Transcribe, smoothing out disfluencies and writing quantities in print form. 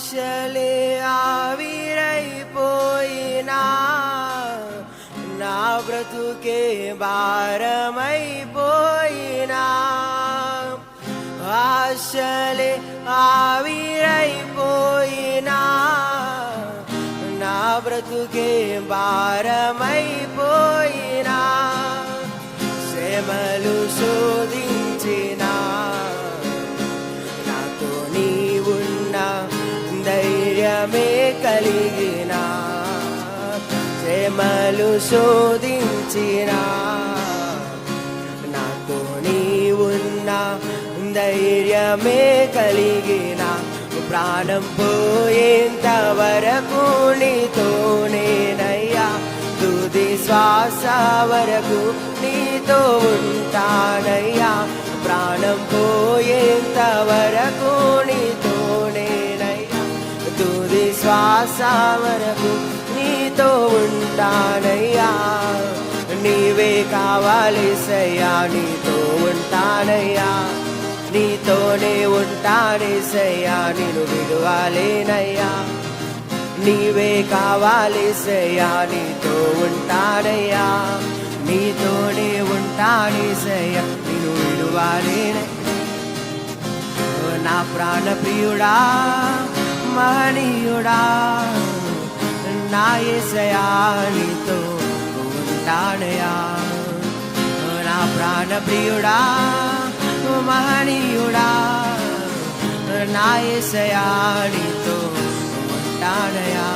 ఆశలే ఆవిరైపోయినా నా బ్రతుకే భారమైపోయినా ఆశలే ఆవిరైపోయినా నా బ్రతుకే భారమైపోయినా శ్రమలు శోధించినా నాతో నీవున్నా ధైర్యమే కలిగినా శ్రమలు శోధించినా నాతో నీవున్నా ధైర్యమే కలిగిన ప్రాణం పోయేంత వరకు నీతోనేనయ్యా తుది శ్వాస వరకు నీతో ఉంటానయ్యా ప్రాణం పోయేంత వరకు నీతోనేనయ్యా తుది శ్వాస వరకు నీతో ఉంటానయ్యా నీవే కావాలేసయ్యా నీతో ఉంటానయ్యా నీతోనే ఉంటానేసయ్యా నిన్ను విడువలేనయ్యా నీవే కావాలేసయ్యా నీతో ఉంటానయ్యా నీతోనే ఉంటానేసయ్యా నిన్ను విడువలేనయ్యా నా ప్రాణ ప్రియుడా మహనీయుడా నా యేసయ్యా నీతో ఉంటానయ్యా నా ప్రాణ ప్రియుడా మహనీయుడా నా యేసయ్యా నీతో ఉంటానయ్యా